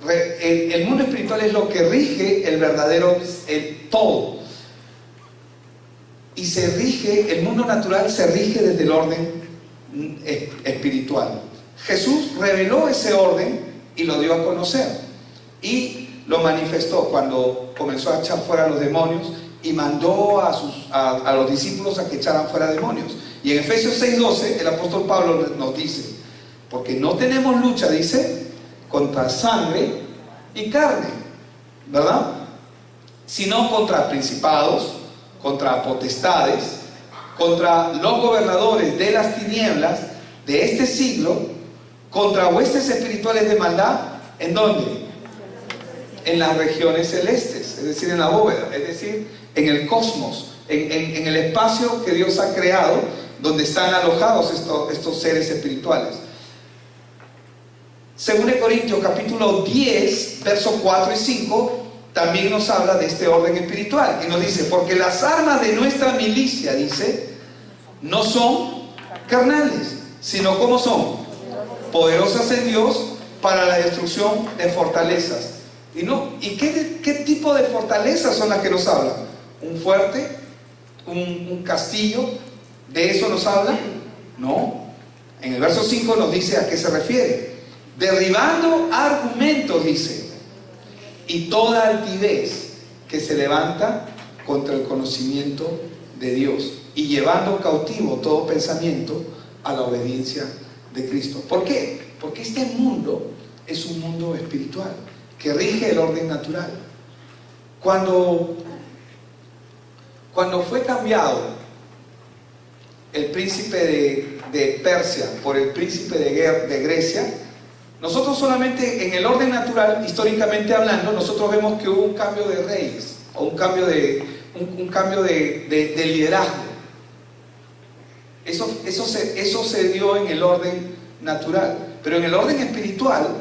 El mundo espiritual es lo que rige el verdadero, el todo. Y el mundo natural se rige desde el orden espiritual. Jesús reveló ese orden y lo dio a conocer. Y lo manifestó cuando comenzó a echar fuera a los demonios y mandó a los discípulos a que echaran fuera demonios. Y en Efesios 6:12 el apóstol Pablo nos dice, porque no tenemos lucha, dice, contra sangre y carne, ¿verdad? Sino contra principados, contra potestades, contra los gobernadores de las tinieblas de este siglo, contra huestes espirituales de maldad. ¿En dónde? En las regiones celestes, es decir, en la bóveda, es decir, en el cosmos, en el espacio que Dios ha creado, donde están alojados estos seres espirituales. Según Corintios capítulo 10, versos 4 y 5, también nos habla de este orden espiritual. Y nos dice, porque las armas de nuestra milicia, dice, no son carnales, sino como son poderosas en Dios para la destrucción de fortalezas. ¿Y qué tipo de fortalezas son las que nos hablan? ¿Un fuerte? ¿Un castillo? ¿De eso nos habla? No. En el verso 5 nos dice a qué se refiere. Derribando argumentos, dice, y toda altivez que se levanta contra el conocimiento de Dios, y llevando cautivo todo pensamiento a la obediencia de Cristo. ¿Por qué? Porque este mundo es un mundo espiritual que rige el orden natural. Cuando fue cambiado el príncipe de Persia por el príncipe de Grecia, nosotros solamente en el orden natural, históricamente hablando, nosotros vemos que hubo un cambio de reyes, o un cambio de liderazgo. Eso se dio en el orden natural. Pero en el orden espiritual,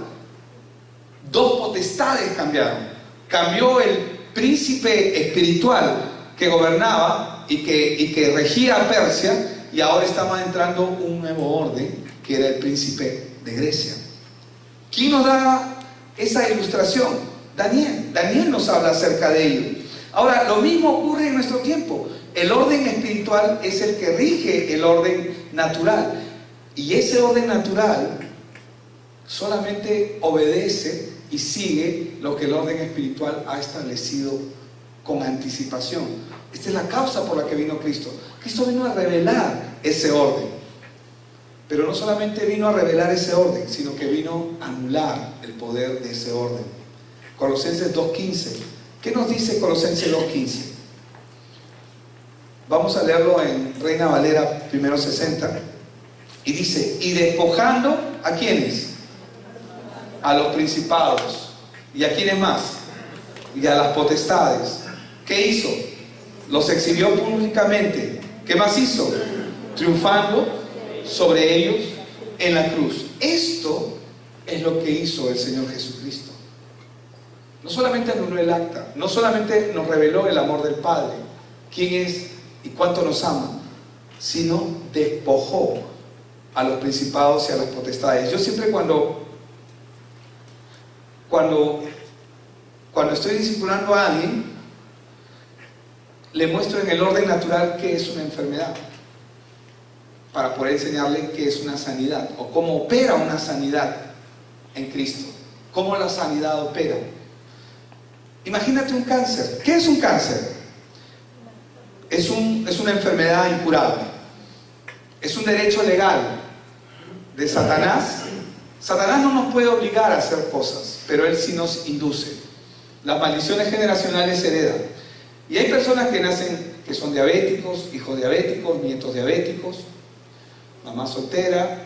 dos potestades cambiaron. Cambió el príncipe espiritual que gobernaba y que regía a Persia, y ahora estaba entrando un nuevo orden, que era el príncipe de Grecia. ¿Quién nos da esa ilustración? Daniel nos habla acerca de ello. Ahora, lo mismo ocurre en nuestro tiempo. El orden espiritual es el que rige el orden natural. Y ese orden natural solamente obedece y sigue lo que el orden espiritual ha establecido con anticipación. Esta es la causa por la que vino Cristo. Cristo vino a revelar ese orden. Pero no solamente vino a revelar ese orden, sino que vino a anular el poder de ese orden. Colosenses 2:15. ¿Qué nos dice Colosenses 2:15? Vamos a leerlo en Reina Valera 1:60. Y dice, y despojando, ¿a quiénes? A los principados. ¿Y a quiénes más? Y a las potestades. ¿Qué hizo? Los exhibió públicamente. ¿Qué más hizo? Triunfando sobre ellos en la cruz. Esto es lo que hizo el Señor Jesucristo. No solamente anuló el acta, no solamente nos reveló el amor del Padre, quién es y cuánto nos ama, sino despojó a los principados y a las potestades. Yo siempre cuando estoy discipulando a alguien, le muestro en el orden natural qué es una enfermedad, para poder enseñarle qué es una sanidad, o cómo opera una sanidad en Cristo, cómo la sanidad opera. Imagínate un cáncer. ¿Qué es un cáncer? Es una enfermedad incurable. Es un derecho legal de Satanás. Satanás no nos puede obligar a hacer cosas, pero él sí nos induce. Las maldiciones generacionales se heredan. Y hay personas que nacen, que son diabéticos, hijos diabéticos, nietos diabéticos, mamá soltera,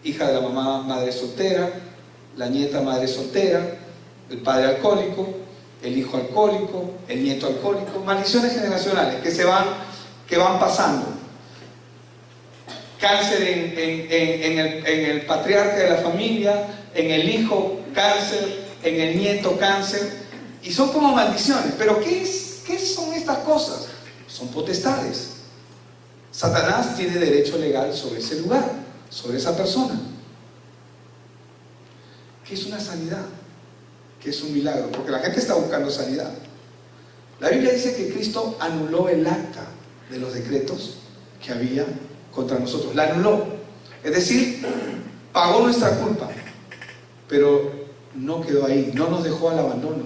hija de la mamá madre soltera, la nieta madre soltera, el padre alcohólico, el hijo alcohólico, el nieto alcohólico. Maldiciones generacionales que van pasando. Cáncer en el patriarca de la familia, en el hijo cáncer, en el nieto cáncer, y son como maldiciones. Pero ¿qué son estas cosas? Son potestades. Satanás tiene derecho legal sobre ese lugar, sobre esa persona. ¿Qué es una sanidad? ¿Qué es un milagro? Porque la gente está buscando sanidad. La Biblia dice que Cristo anuló el acta de los decretos que había contra nosotros. La anuló. Es decir, pagó nuestra culpa. Pero no quedó ahí, no nos dejó al abandono.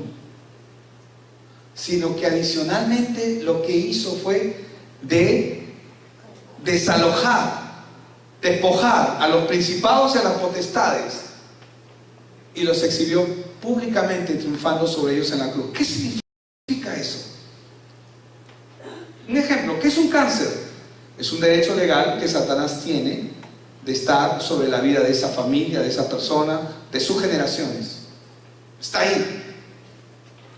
Sino que adicionalmente lo que hizo fue desalojar, despojar a los principados y a las potestades y los exhibió públicamente, triunfando sobre ellos en la cruz. ¿Qué significa eso? Un ejemplo, ¿qué es un cáncer? Es un derecho legal que Satanás tiene de estar sobre la vida de esa familia, de esa persona, de sus generaciones. Está ahí.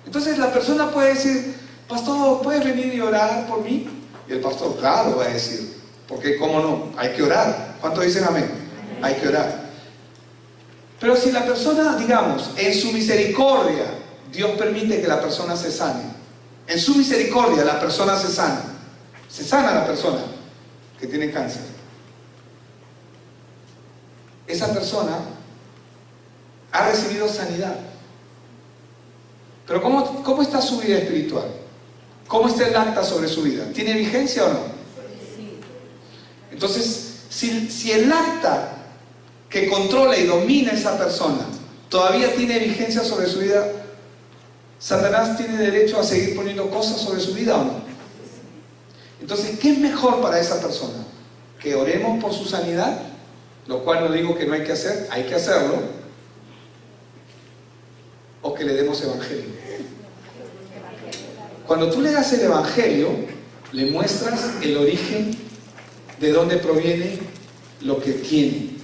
Entonces la persona puede decir, pastor, ¿puedes venir y orar por mí? Y el pastor, claro, va a decir, porque cómo no, hay que orar. ¿Cuántos dicen amén? Hay que orar. Pero si la persona, digamos, en su misericordia, Dios permite que la persona se sane. En su misericordia la persona se sana. Se sana la persona que tiene cáncer. Esa persona ha recibido sanidad. Pero ¿cómo está su vida espiritual? ¿Cómo está el acta sobre su vida? ¿Tiene vigencia o no? Entonces, si el acta que controla y domina a esa persona todavía tiene vigencia sobre su vida, ¿Satanás tiene derecho a seguir poniendo cosas sobre su vida o no? Entonces, ¿qué es mejor para esa persona? ¿Que oremos por su sanidad? Lo cual no digo que no hay que hacer, hay que hacerlo. ¿O que le demos evangelio? Cuando tú le das el evangelio, le muestras el origen de dónde proviene lo que tiene.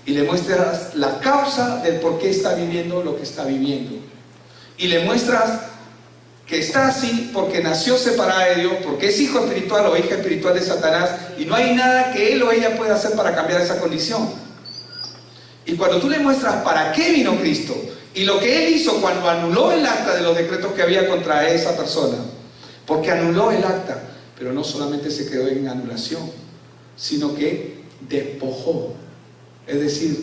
Y le muestras la causa del por qué está viviendo lo que está viviendo. Y le muestras que está así porque nació separada de Dios, porque es hijo espiritual o hija espiritual de Satanás, y no hay nada que él o ella pueda hacer para cambiar esa condición. Y cuando tú le muestras para qué vino Cristo, y lo que él hizo cuando anuló el acta de los decretos que había contra esa persona, porque anuló el acta, pero no solamente se quedó en anulación, sino que despojó, es decir,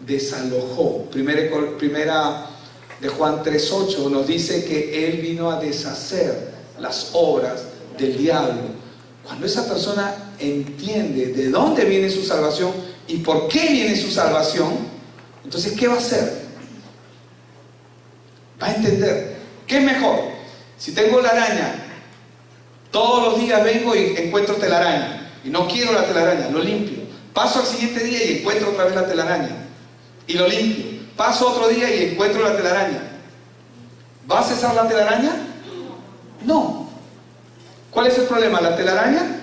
desalojó. Primera de Juan 3:8 nos dice que él vino a deshacer las obras del diablo. Cuando esa persona entiende de dónde viene su salvación y por qué viene su salvación, entonces, ¿qué va a hacer? Va a entender. ¿Qué es mejor? Si tengo la araña, todos los días vengo y encuentro telaraña, y no quiero la telaraña, lo limpio. Paso al siguiente día y encuentro otra vez la telaraña, y lo limpio. Paso otro día y encuentro la telaraña. ¿Va a cesar la telaraña? No. ¿Cuál es el problema? ¿La telaraña?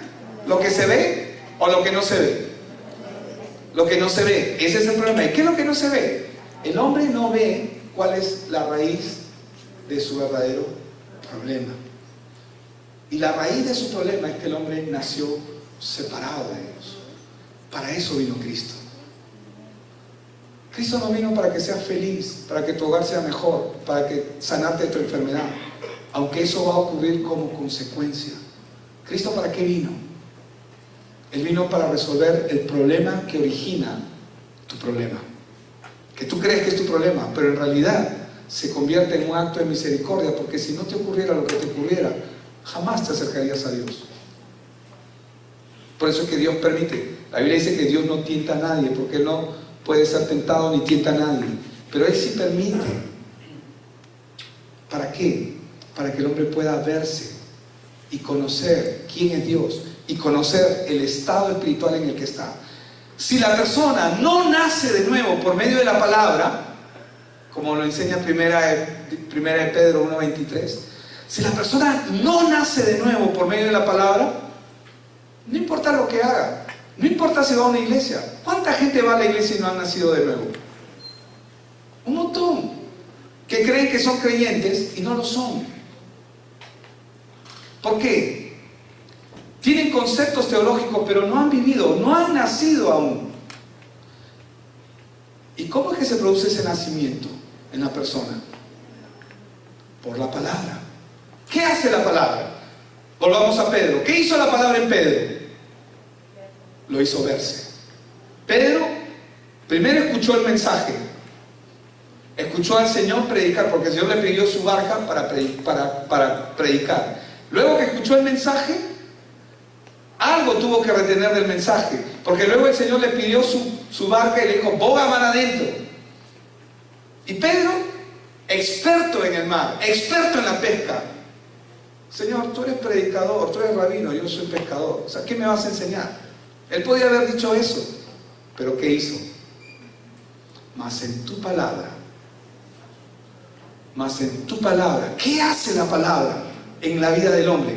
¿Lo que se ve o lo que no se ve? Lo que no se ve. Ese es el problema. ¿Y qué es lo que no se ve? El hombre no ve cuál es la raíz de su verdadero problema. Y la raíz de su problema es que el hombre nació separado de Dios. Para eso vino Cristo. Cristo no vino para que seas feliz, para que tu hogar sea mejor, para que sanarte de tu enfermedad, aunque eso va a ocurrir como consecuencia. ¿Cristo para qué vino? Él vino para resolver el problema que origina tu problema. Que tú crees que es tu problema, pero en realidad se convierte en un acto de misericordia, porque si no te ocurriera lo que te ocurriera, jamás te acercarías a Dios. Por eso es que Dios permite. La Biblia dice que Dios no tienta a nadie, porque Él no puede ser tentado ni tienta a nadie, pero Él sí permite. ¿Para qué? Para que el hombre pueda verse y conocer quién es Dios y conocer el estado espiritual en el que está. Si la persona no nace de nuevo por medio de la palabra, como lo enseña primera de Pedro 1:23, si la persona no nace de nuevo por medio de la palabra, no importa lo que haga, no importa si va a una iglesia. ¿Cuánta gente va a la iglesia y no han nacido de nuevo? Un montón, que creen que son creyentes y no lo son. ¿Por qué? Tienen conceptos teológicos, pero no han vivido, no han nacido aún. ¿Y cómo es que se produce ese nacimiento en la persona? Por la palabra. ¿Qué hace la palabra? Volvamos a Pedro. ¿Qué hizo la palabra en Pedro? Lo hizo verse. Pedro primero escuchó el mensaje, escuchó al Señor predicar, porque el Señor le pidió su barca para predicar. Luego que escuchó el mensaje, algo tuvo que retener del mensaje, porque luego el Señor le pidió su barca y le dijo, boga mar adentro. Y Pedro, experto en el mar, experto en la pesca: Señor, tú eres predicador, tú eres rabino, yo soy pescador, o sea, ¿qué me vas a enseñar? Él podía haber dicho eso, pero ¿qué hizo? Mas en tu palabra, ¿qué hace la palabra en la vida del hombre?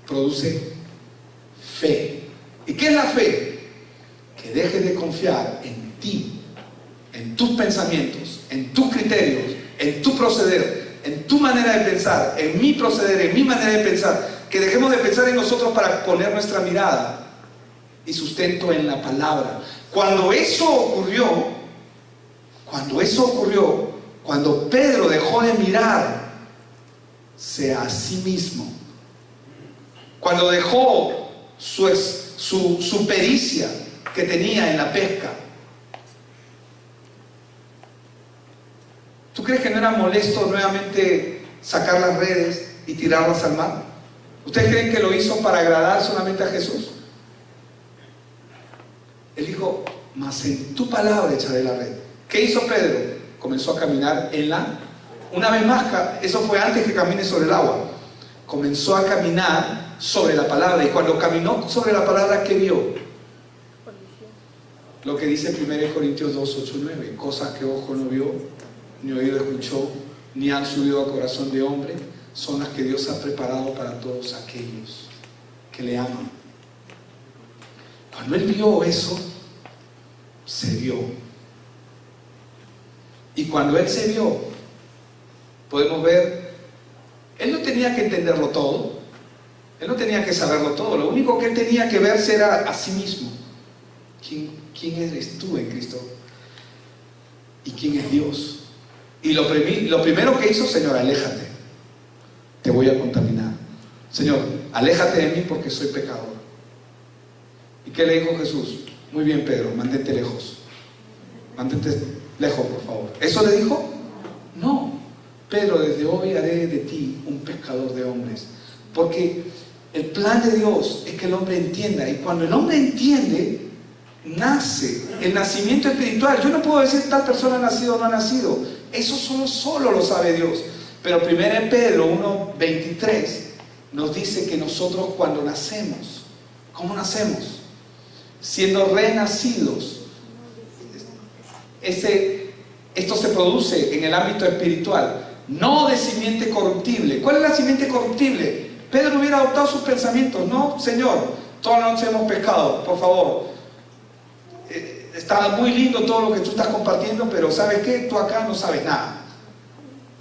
Produce fe. ¿Y qué es la fe? Que dejes de confiar en ti, en tus pensamientos, en tus criterios, en tu proceder, en tu manera de pensar, en mi proceder, en mi manera de pensar. Que dejemos de pensar en nosotros para poner nuestra mirada y sustento en la palabra. Cuando eso ocurrió, cuando Pedro dejó de mirarse a sí mismo, cuando dejó su pericia que tenía en la pesca, ¿tú crees que no era molesto nuevamente sacar las redes y tirarlas al mar? ¿Ustedes creen que lo hizo para agradar solamente a Jesús? Él dijo, mas en tu palabra echaré la red. ¿Qué hizo Pedro? Comenzó a caminar una vez más, eso fue antes que camine sobre el agua. Comenzó a caminar sobre la palabra, y cuando caminó sobre la palabra, ¿qué vio? Lo que dice 1 Corintios 2, 8, 9, cosas que ojo no vio, ni oído escuchó, ni han subido a corazón de hombre, son las que Dios ha preparado para todos aquellos que le aman. Cuando él vio eso, se vio. Y cuando él se vio, podemos ver, él no tenía que entenderlo todo, él no tenía que saberlo todo, lo único que él tenía que verse era a sí mismo. ¿Quién eres tú en Cristo? ¿Y quién es Dios? Y lo primero que hizo, Señor, aléjate, te voy a contaminar. Señor, aléjate de mí porque soy pecador. ¿Y qué le dijo Jesús? Muy bien, Pedro, mantente lejos. Mantente lejos, por favor. ¿Eso le dijo? No. Pedro, desde hoy haré de ti un pescador de hombres. Porque el plan de Dios es que el hombre entienda, y cuando el hombre entiende, nace el nacimiento espiritual. Yo no puedo decir tal persona ha nacido o no ha nacido, eso solo lo sabe Dios. Pero 1 Pedro 1:23 nos dice que nosotros cuando nacemos, ¿cómo nacemos? Siendo renacidos. Esto se produce en el ámbito espiritual, no de simiente corruptible. ¿Cuál es la simiente corruptible? Pedro hubiera adoptado sus pensamientos. No, Señor, toda la noche hemos pecado, por favor. Está muy lindo todo lo que tú estás compartiendo, pero ¿sabes qué? Tú acá no sabes nada.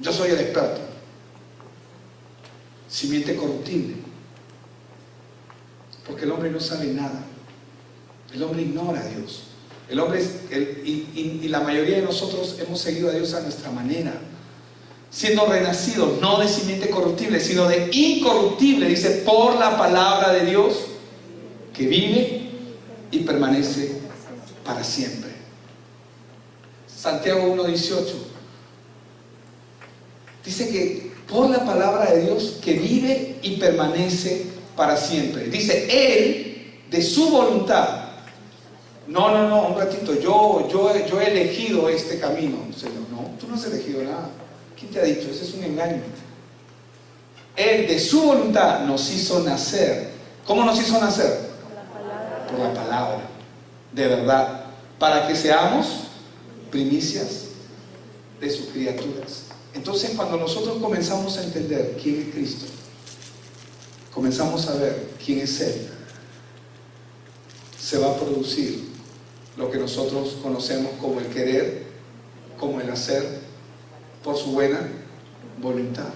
Yo soy el experto. Simiente corruptible. Porque el hombre no sabe nada. El hombre ignora a Dios. El hombre y la mayoría de nosotros hemos seguido a Dios a nuestra manera, siendo renacidos no de simiente corruptible, sino de incorruptible, dice, por la palabra de Dios que vive y permanece para siempre. Santiago 1:18 dice que por la palabra de Dios que vive y permanece para siempre. Dice, Él de su voluntad. No, un ratito, yo he elegido este camino. Señor, no, tú no has elegido nada. ¿Quién te ha dicho? Ese es un engaño. Él de su voluntad nos hizo nacer. ¿Cómo nos hizo nacer? Por la palabra, de verdad, para que seamos primicias de sus criaturas. Entonces, cuando nosotros comenzamos a entender quién es Cristo, comenzamos a ver quién es Él, se va a producir lo que nosotros conocemos como el querer, como el hacer, por su buena voluntad.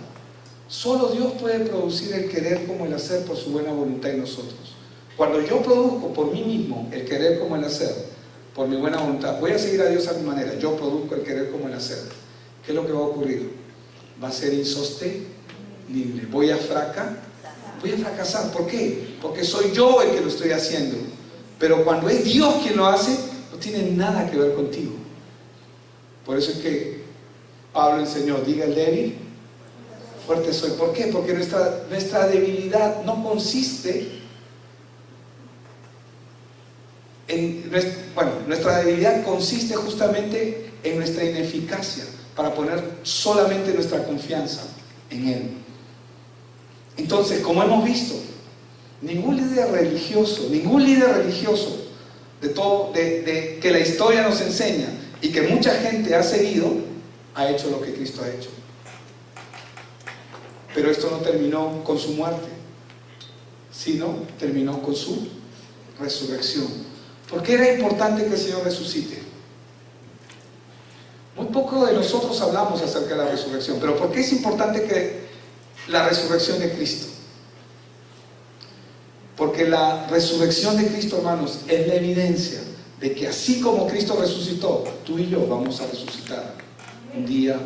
Solo Dios puede producir el querer como el hacer por su buena voluntad en nosotros. Cuando yo produzco por mí mismo el querer como el hacer, por mi buena voluntad, voy a seguir a Dios a mi manera, yo produzco el querer como el hacer. ¿Qué es lo que va a ocurrir? Va a ser insostenible. Voy a fracasar. ¿Por qué? Porque soy yo el que lo estoy haciendo. Pero cuando es Dios quien lo hace, no tiene nada que ver contigo. Por eso es que Pablo enseñó, diga el débil, fuerte soy. ¿Por qué? Porque nuestra debilidad no consiste nuestra debilidad consiste justamente en nuestra ineficacia para poner solamente nuestra confianza en Él. Entonces, como hemos visto, ningún líder religioso de que la historia nos enseña y que mucha gente ha seguido, ha hecho lo que Cristo ha hecho. Pero esto no terminó con su muerte, sino terminó con su resurrección. ¿Por qué era importante que el Señor resucite? Muy poco de nosotros hablamos acerca de la resurrección, pero ¿por qué es importante que la resurrección de Cristo? Porque la resurrección de Cristo, hermanos, es la evidencia de que así como Cristo resucitó, tú y yo vamos a resucitar un día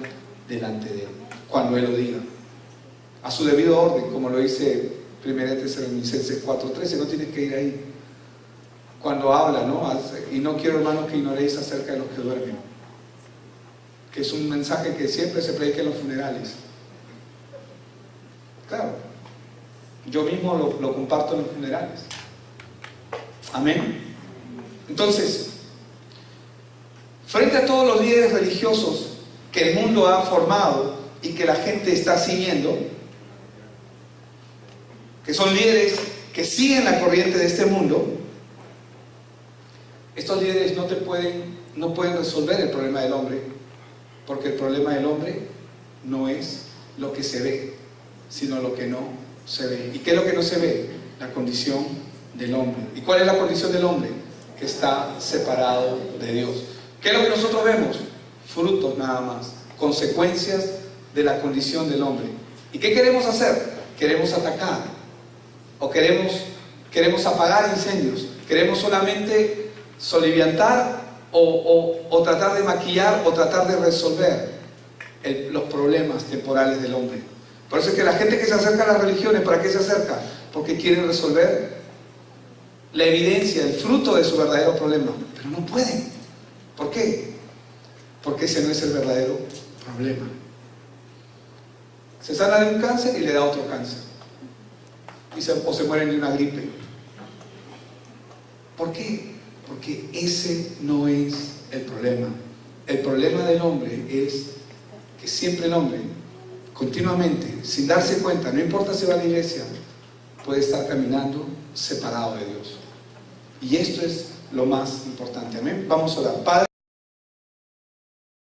delante de Él, cuando Él lo diga, a su debido orden, como lo dice 1 Tesalonicenses 4:13. No tienes que ir ahí cuando habla, ¿no? Y no quiero, hermanos, que ignoréis acerca de los que duermen, que es un mensaje que siempre se predica en los funerales. Claro, yo mismo lo comparto en los funerales. Amén. Entonces, frente a todos los líderes religiosos que el mundo ha formado y que la gente está siguiendo, que son líderes que siguen la corriente de este mundo, estos líderes no pueden resolver el problema del hombre, porque el problema del hombre no es lo que se ve, sino lo que no se ve. ¿Y qué es lo que no se ve? La condición del hombre. ¿Y cuál es la condición del hombre? Que está separado de Dios. ¿Qué es lo que nosotros vemos? Frutos nada más, consecuencias de la condición del hombre. ¿Y qué queremos hacer? Queremos atacar, o queremos apagar incendios, queremos solamente soliviantar o tratar de maquillar o tratar de resolver los problemas temporales del hombre. Por eso es que la gente que se acerca a las religiones, ¿para qué se acerca? Porque quieren resolver la evidencia, el fruto de su verdadero problema, pero no pueden. ¿Por qué? Porque ese no es el verdadero problema. Se sana de un cáncer y le da otro cáncer. O se mueren de una gripe. ¿Por qué? Porque ese no es el problema. El problema del hombre es que siempre el hombre, continuamente, sin darse cuenta, no importa si va a la iglesia, puede estar caminando separado de Dios. Y esto es lo más importante. Amén. Vamos a orar. Padre,